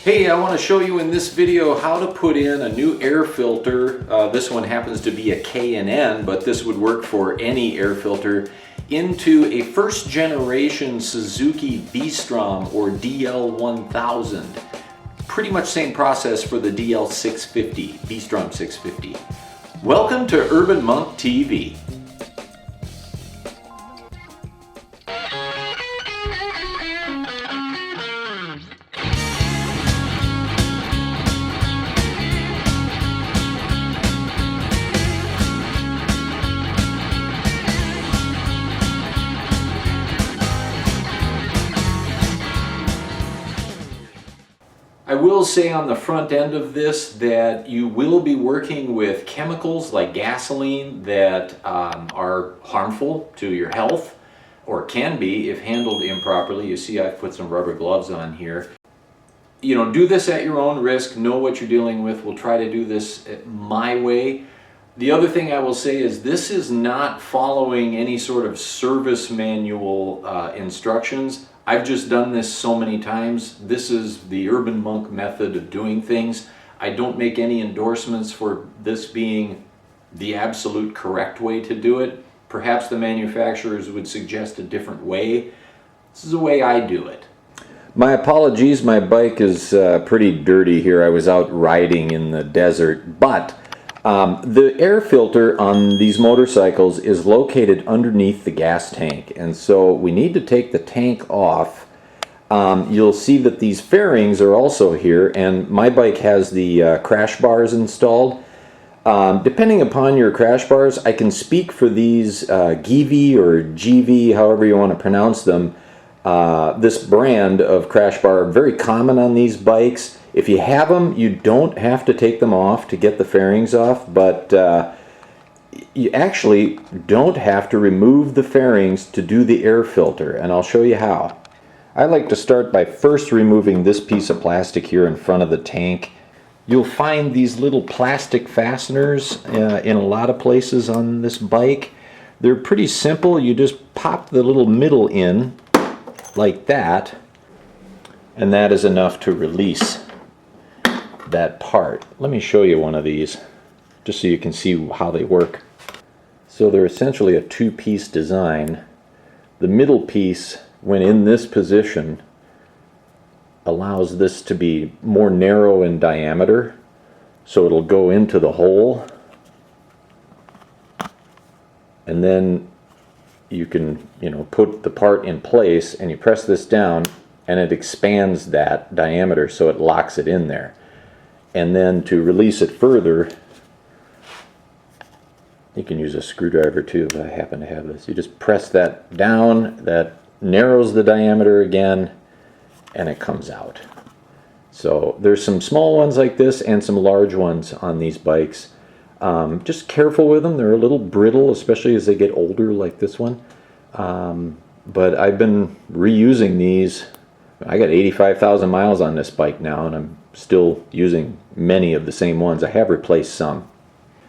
Hey, I want to show you in this video how to put in a new air filter. This one happens to be a K&N, but this would work for any air filter, into a first generation Suzuki V-Strom or DL1000. Pretty much same process for the DL650, V-Strom 650. Welcome to Urban Monk TV. I will say on the front end of this that you will be working with chemicals like gasoline that are harmful to your health, or can be if handled improperly. You see I've put some rubber gloves on here. You know, do this at your own risk, know what you're dealing with. We'll try to do this my way. The other thing I will say is this is not following any sort of service manual instructions. I've just done this so many times. This is the Urban Monk method of doing things. I don't make any endorsements for this being the absolute correct way to do it. Perhaps the manufacturers would suggest a different way. This is the way I do it. My apologies, my bike is pretty dirty here. I was out riding in the desert, but the air filter on these motorcycles is located underneath the gas tank, and so we need to take the tank off. You'll see that these fairings are also here, and my bike has the crash bars installed. Depending upon your crash bars, I can speak for these GV or GV, however you want to pronounce them. This brand of crash bar, very common on these bikes. If you have them, you don't have to take them off to get the fairings off, but you actually don't have to remove the fairings to do the air filter, and I'll show you how. I like to start by first removing this piece of plastic here in front of the tank. You'll find these little plastic fasteners in a lot of places on this bike. They're pretty simple. You just pop the little middle in like that, and that is enough to release that part. Let me show you one of these just so you can see how they work. So they're essentially a two-piece design. The middle piece, when in this position, allows this to be more narrow in diameter, so it'll go into the hole, and then you can, put the part in place, and you press this down and it expands that diameter so it locks it in there. And then to release it further, you can use a screwdriver too if I happen to have this. You just press that down, that narrows the diameter again, and it comes out. So there's some small ones like this and some large ones on these bikes. Just careful with them. They're a little brittle, especially as they get older like this one. But I've been reusing these. I got 85,000 miles on this bike now, and I'm still using many of the same ones. I have replaced some.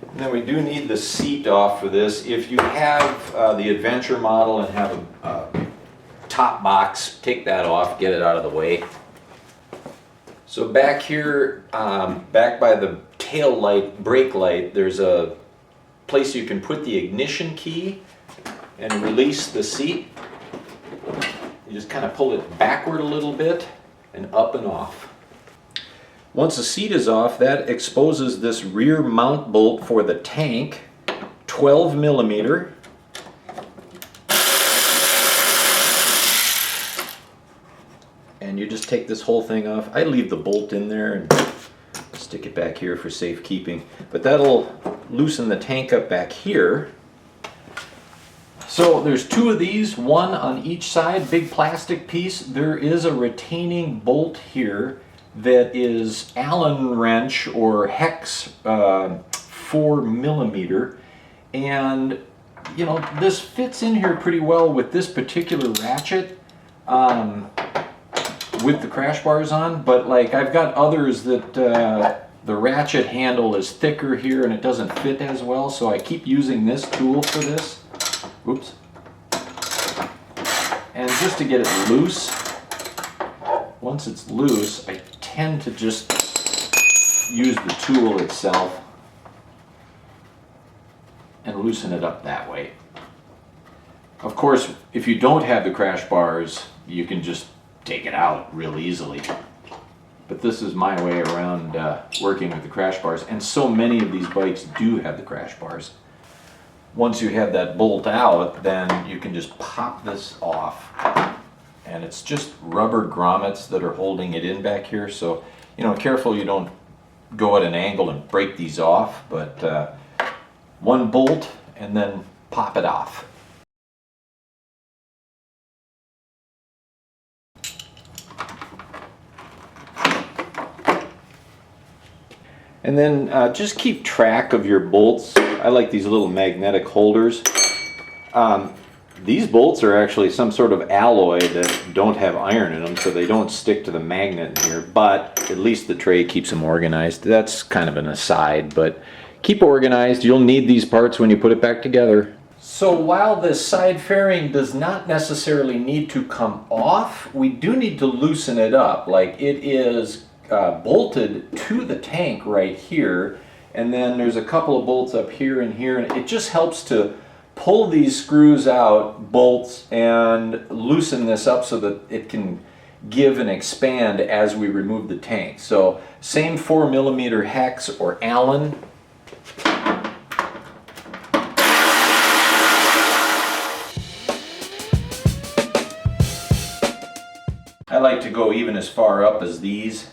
And then we do need the seat off for this. If you have the Adventure model and have a top box, take that off, get it out of the way. So back here, back by the tail light, brake light, there's a place you can put the ignition key and release the seat. You just kind of pull it backward a little bit and up and off. Once the seat is off, that exposes this rear mount bolt for the tank, 12 millimeter. And you just take this whole thing off. I leave the bolt in there and stick it back here for safekeeping. But that'll loosen the tank up back here. So there's two of these, one on each side, big plastic piece. There is a retaining bolt here that is Allen wrench or hex 4 millimeter, and this fits in here pretty well with this particular ratchet with the crash bars on, but like I've got others that the ratchet handle is thicker here and it doesn't fit as well, so I keep using this tool for this. Oops. And just to get it loose, once it's loose, I tend to just use the tool itself and loosen it up that way. Of course, if you don't have the crash bars, you can just take it out real easily. But this is my way around working with the crash bars, and so many of these bikes do have the crash bars. Once you have that bolt out, then you can just pop this off, and it's just rubber grommets that are holding it in back here. So, you know, careful you don't go at an angle and break these off, but one bolt and then pop it off. And then just keep track of your bolts. I like these little magnetic holders. These bolts are actually some sort of alloy that don't have iron in them, so they don't stick to the magnet in here, but at least the tray keeps them organized. That's kind of an aside, but keep organized. You'll need these parts when you put it back together. So while this side fairing does not necessarily need to come off, we do need to loosen it up. Like, it is bolted to the tank right here, and then there's a couple of bolts up here and here, and it just helps to pull these screws out, bolts, and loosen this up so that it can give and expand as we remove the tank. So same 4mm hex or Allen. I like to go even as far up as these.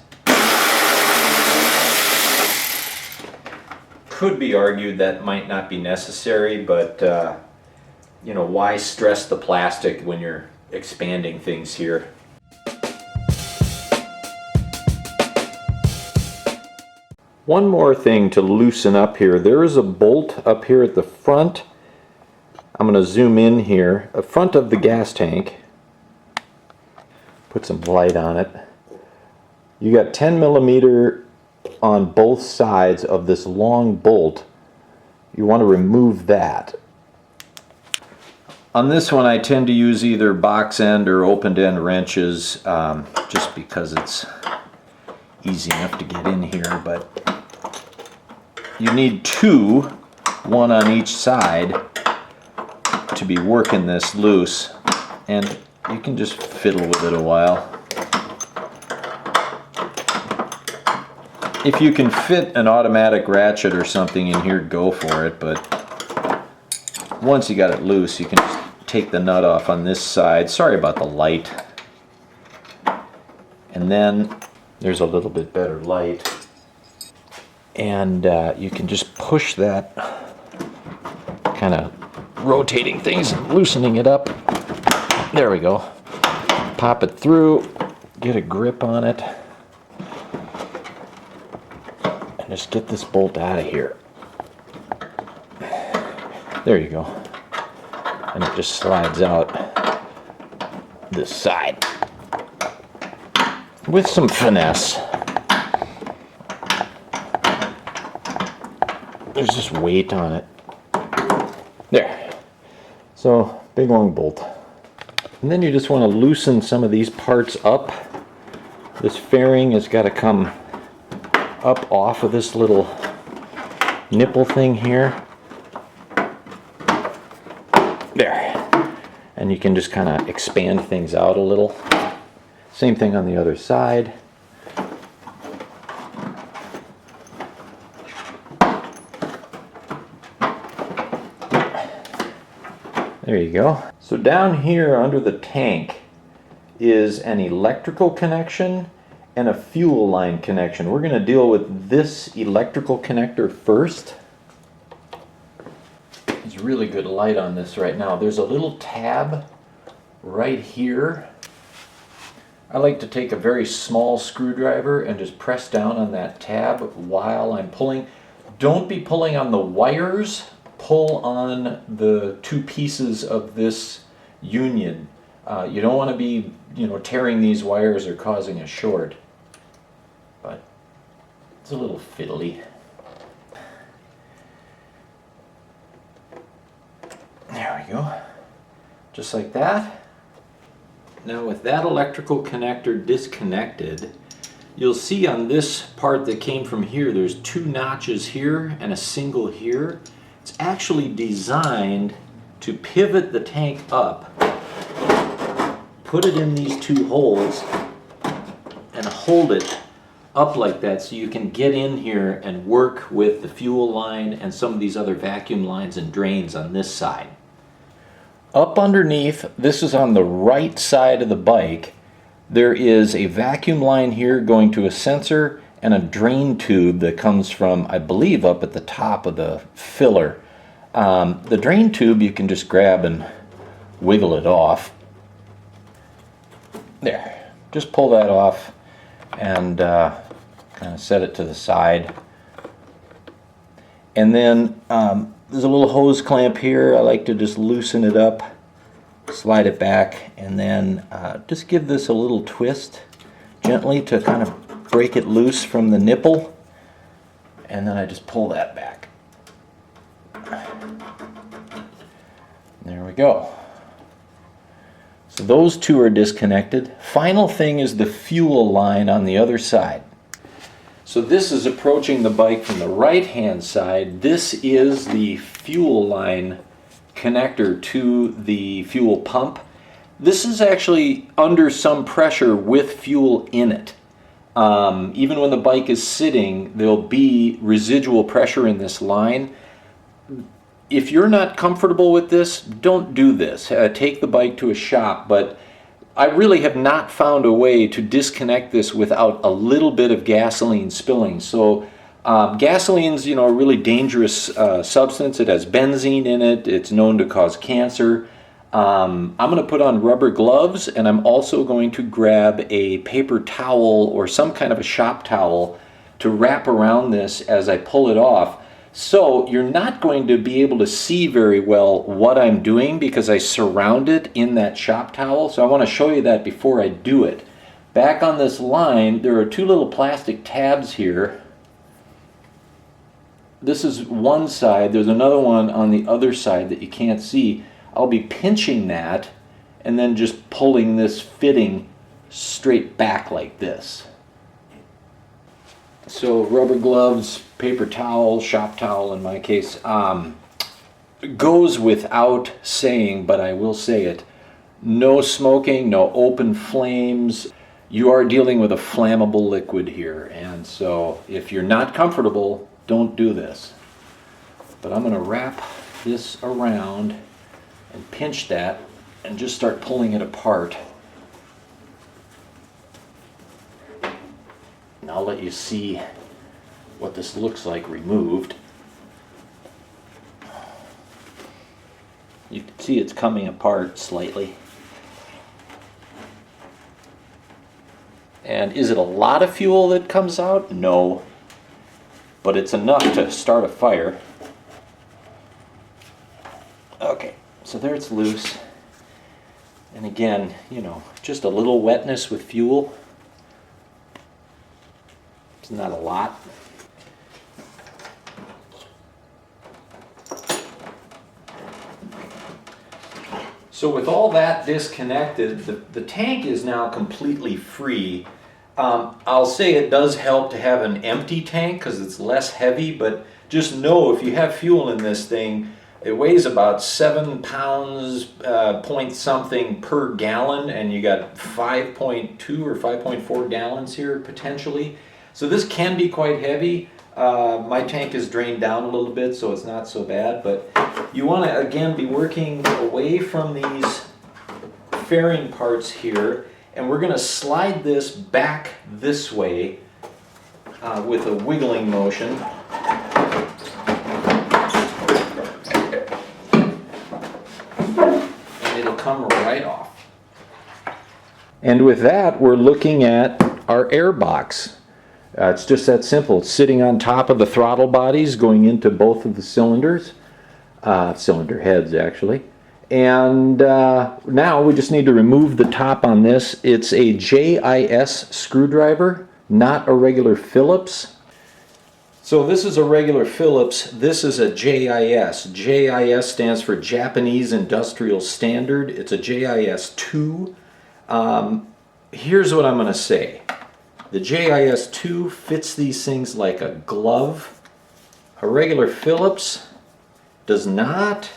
Could be argued that might not be necessary, but you know, why stress the plastic when you're expanding things here? One more thing to loosen up here. There is a bolt up here at the front. I'm going to zoom in here, the front of the gas tank. Put some light on it. You got 10mm on both sides of this long bolt. You want to remove that. On this one, I tend to use either box end or open end wrenches, just because it's easy enough to get in here, but you need two, one on each side, to be working this loose, and you can just fiddle with it a while. If you can fit an automatic ratchet or something in here, go for it, but once you got it loose, you can just take the nut off on this side. Sorry about the light. And then there's a little bit better light. And you can just push that, kind of rotating things and loosening it up. There we go. Pop it through, get a grip on it. Just get this bolt out of here. There you go. And it just slides out this side with some finesse. There's just weight on it. There. So, big long bolt. And then you just want to loosen some of these parts up. This fairing has got to come up off of this little nipple thing here. There. And you can just kind of expand things out a little. Same thing on the other side. There you go. So down here under the tank is an electrical connection and a fuel line connection. We're going to deal with this electrical connector first. There's really good light on this right now. There's a little tab right here. I like to take a very small screwdriver and just press down on that tab while I'm pulling. Don't be pulling on the wires. Pull on the two pieces of this union. You don't want to be, tearing these wires or causing a short. But it's a little fiddly. There we go. Just like that. Now with that electrical connector disconnected, You'll see on this part that came from here, there's 2 notches here and a single here. It's actually designed to pivot the tank up, put it in these 2 holes, and hold it up like that so you can get in here and work with the fuel line and some of these other vacuum lines and drains on this side. Up underneath, this is on the right side of the bike, there is a vacuum line here going to a sensor and a drain tube that comes from, I believe, up at the top of the filler. The drain tube you can just grab and wiggle it off. There, just pull that off and kind of set it to the side. And then there's a little hose clamp here. I like to just loosen it up, slide it back, and then just give this a little twist gently to kind of break it loose from the nipple. And then I just pull that back. There we go. So those 2 are disconnected. Final thing is the fuel line on the other side. So this is approaching the bike from the right hand side. This is the fuel line connector to the fuel pump. This is actually under some pressure with fuel in it. Even when the bike is sitting, there'll be residual pressure in this line. If you're not comfortable with this, don't do this. Take the bike to a shop, but I really have not found a way to disconnect this without a little bit of gasoline spilling. So gasoline's, a really dangerous substance. It has benzene in it. It's known to cause cancer. I'm going to put on rubber gloves, and I'm also going to grab a paper towel or some kind of a shop towel to wrap around this as I pull it off. So you're not going to be able to see very well what I'm doing because I surround it in that shop towel. So I want to show you that before I do it. Back on this line, there are 2 little plastic tabs here. This is one side. There's another one on the other side that you can't see. I'll be pinching that and then just pulling this fitting straight back like this. So rubber gloves, paper towel, shop towel in my case, goes without saying, but I will say it. No smoking, no open flames. You are dealing with a flammable liquid here, and so if you're not comfortable, don't do this. But I'm going to wrap this around and pinch that and just start pulling it apart. And I'll let you see what this looks like removed. You can see it's coming apart slightly. And is it a lot of fuel that comes out? No. But it's enough to start a fire. Okay, so there it's loose. And again, just a little wetness with fuel. It's not a lot. So with all that disconnected, the tank is now completely free. I'll say it does help to have an empty tank because it's less heavy, but just know if you have fuel in this thing, it weighs about 7 pounds, point something per gallon, and you got 5.2 or 5.4 gallons here potentially. So this can be quite heavy. My tank is drained down a little bit, so it's not so bad, but you want to again be working away from these fairing parts here, and we're going to slide this back this way with a wiggling motion. And it'll come right off. And with that, we're looking at our air box. It's just that simple. It's sitting on top of the throttle bodies going into both of the cylinders, cylinder heads actually. And now we just need to remove the top on this. It's a JIS screwdriver, not a regular Phillips. So this is a regular Phillips, this is a JIS. JIS stands for Japanese Industrial Standard. It's a JIS 2. Here's what I'm going to say. The JIS2 fits these things like a glove. A regular Phillips does not,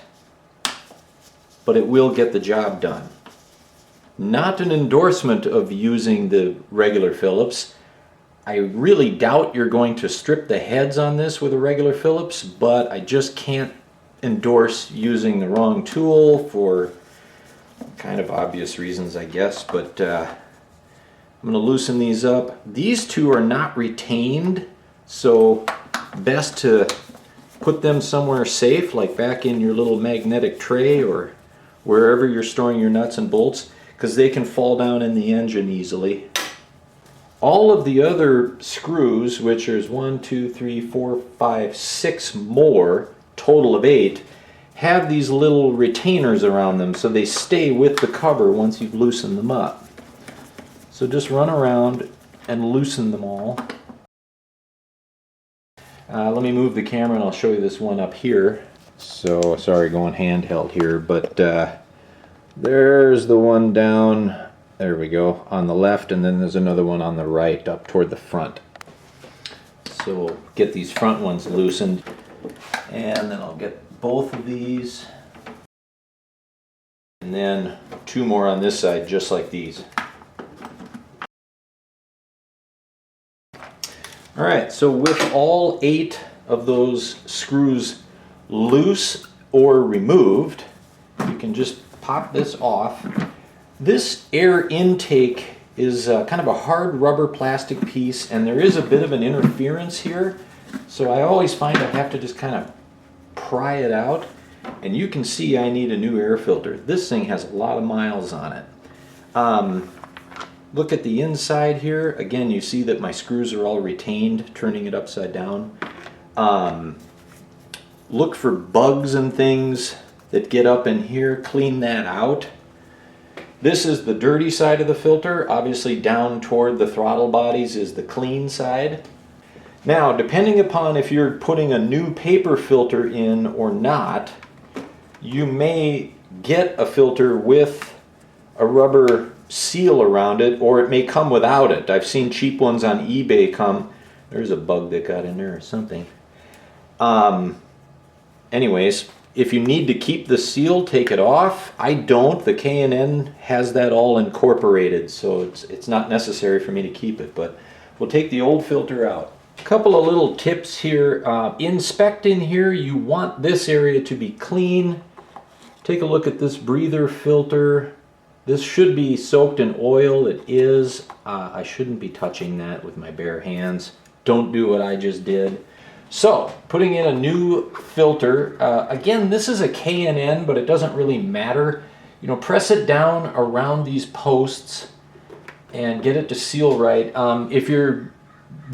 but it will get the job done. Not an endorsement of using the regular Phillips. I really doubt you're going to strip the heads on this with a regular Phillips, but I just can't endorse using the wrong tool for kind of obvious reasons, I guess. But I'm going to loosen these up. These two are not retained, so best to put them somewhere safe, like back in your little magnetic tray or wherever you're storing your nuts and bolts, because they can fall down in the engine easily. All of the other screws, which there's 1, 2, 3, 4, 5, 6 more, total of 8, have these little retainers around them so they stay with the cover once you've loosened them up. So just run around and loosen them all. Let me move the camera and I'll show you this one up here. So, sorry, going handheld here, but there's the one down, there we go, on the left, and then there's another one on the right up toward the front. So we'll get these front ones loosened, and then I'll get both of these, and then 2 more on this side just like these. Alright, so with all 8 of those screws loose or removed, you can just pop this off. This air intake is kind of a hard rubber plastic piece, and there is a bit of an interference here, so I always find I have to just kind of pry it out, and you can see I need a new air filter. This thing has a lot of miles on it. Look at the inside here. Again, you see that my screws are all retained, turning it upside down. Look for bugs and things that get up in here, clean that out. This is the dirty side of the filter. Obviously down toward the throttle bodies is the clean side. Now, depending upon if you're putting a new paper filter in or not, you may get a filter with a rubber seal around it, or it may come without it. I've seen cheap ones on eBay come. There's a bug that got in there or something. Anyways, if you need to keep the seal, take it off. I don't. The K&N has that all incorporated, so it's not necessary for me to keep it, but we'll take the old filter out. A couple of little tips here. Inspect in here. You want this area to be clean. Take a look at this breather filter. This should be soaked in oil. It is. I shouldn't be touching that with my bare hands. Don't do what I just did. So, putting in a new filter. Again, this is a K&N, but it doesn't really matter. You know, press it down around these posts and get it to seal right. If you're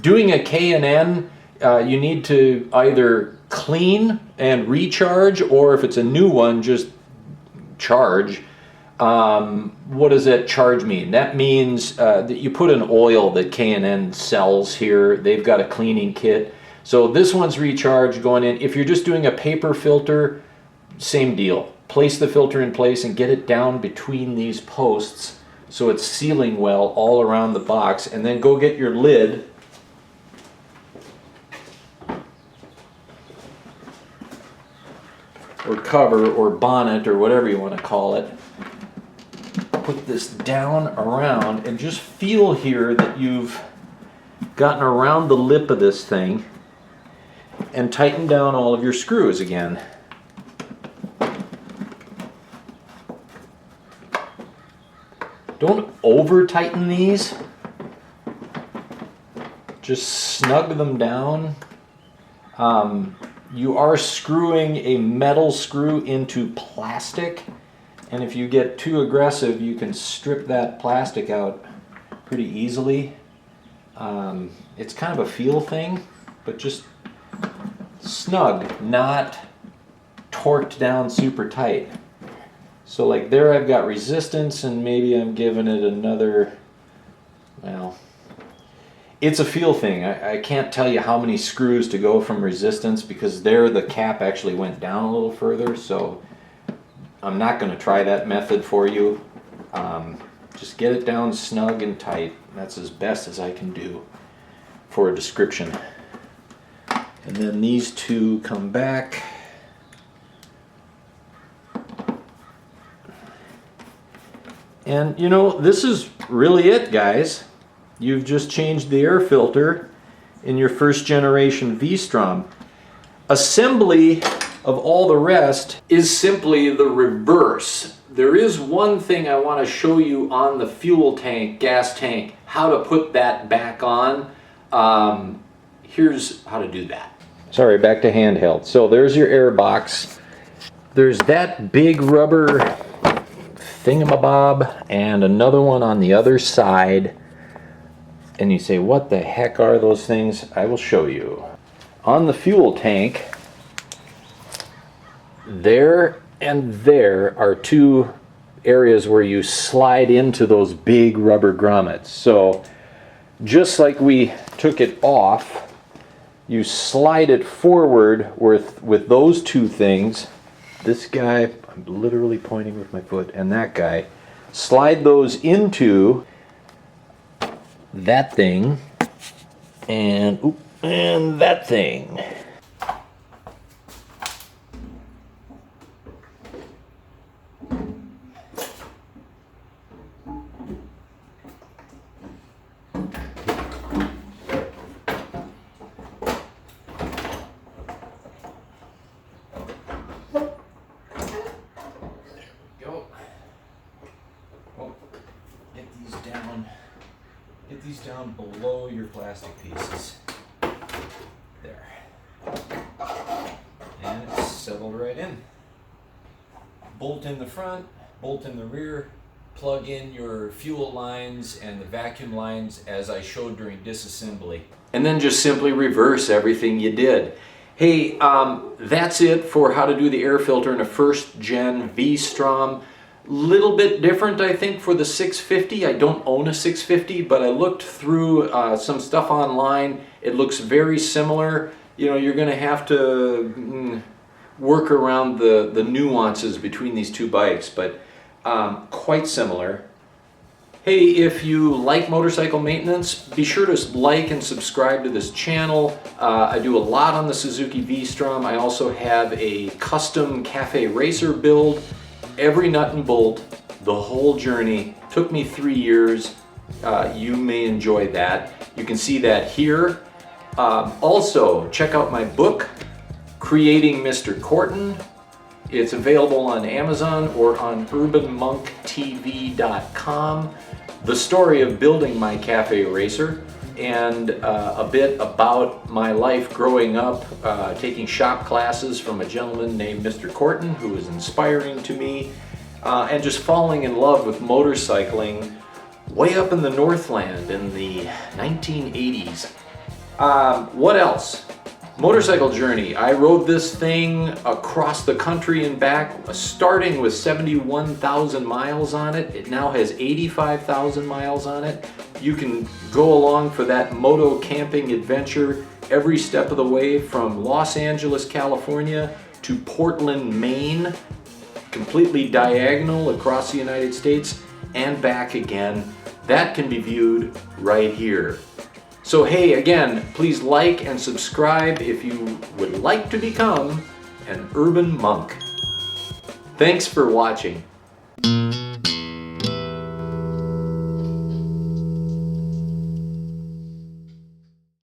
doing a K&N, you need to either clean and recharge, or if it's a new one, just charge. What does that charge mean? That means that you put an oil that K&N sells here. They've got a cleaning kit. So this one's recharge going in. If you're just doing a paper filter, same deal. Place the filter in place and get it down between these posts so it's sealing well all around the box, and then go get your lid or cover or bonnet or whatever you want to call it. Put this down around and just feel here that you've gotten around the lip of this thing, and tighten down all of your screws again. Don't over tighten these. Just snug them down. You are screwing a metal screw into plastic, and if you get too aggressive, you can strip that plastic out pretty easily. It's kind of a feel thing, but just snug, not torqued down super tight. So like there I've got resistance, and maybe I'm giving it another, well, it's a feel thing. I can't tell you how many screws to go from resistance, because there the cap actually went down a little further, so I'm not going to try that method for you. Just get it down snug and tight. That's as best as I can do for a description. And then these two come back. And you know, this is really it, guys. You've just changed the air filter in your first generation V-Strom. Assembly of all the rest is simply the reverse. There is one thing I want to show you on the fuel tank, gas tank, how to put that back on. Here's how to do that. Sorry, back to handheld. So there's your air box. There's that big rubber thingamabob and another one on the other side. And you say, what the heck are those things? I will show you. On the fuel tank, there and there are two areas where you slide into those big rubber grommets. So just like we took it off, you slide it forward with those two things. This guy, I'm literally pointing with my foot, and that guy, slide those into that thing and that thing. Get these down below your plastic pieces. There. And it's settled right in. Bolt in the front, bolt in the rear, plug in your fuel lines and the vacuum lines as I showed during disassembly. And then just simply reverse everything you did. Hey, that's it for how to do the air filter in a first gen V-Strom. Little bit different, I think, for the 650. I don't own a 650, but I looked through some stuff online. It looks very similar. You know, you're going to have to work around the nuances between these two bikes, but quite similar. Hey, if you like motorcycle maintenance, be sure to like and subscribe to this channel. I do a lot on the Suzuki V-Strom. I also have a custom cafe racer build. Every nut and bolt, the whole journey, took me 3 years. You may enjoy that. You can see that here. Also, check out my book, Creating Mr. Corton. It's available on Amazon or on urbanmonktv.com. The story of building my cafe racer and a bit about my life growing up, taking shop classes from a gentleman named Mr. Corton, who was inspiring to me, and just falling in love with motorcycling way up in the Northland in the 1980s. What else? Motorcycle journey. I rode this thing across the country and back, starting with 71,000 miles on it. It now has 85,000 miles on it. You can go along for that moto camping adventure every step of the way from Los Angeles, California to Portland, Maine, completely diagonal across the United States and back again. That can be viewed right here. So hey, again, please like and subscribe if you would like to become an urban monk. Thanks for watching.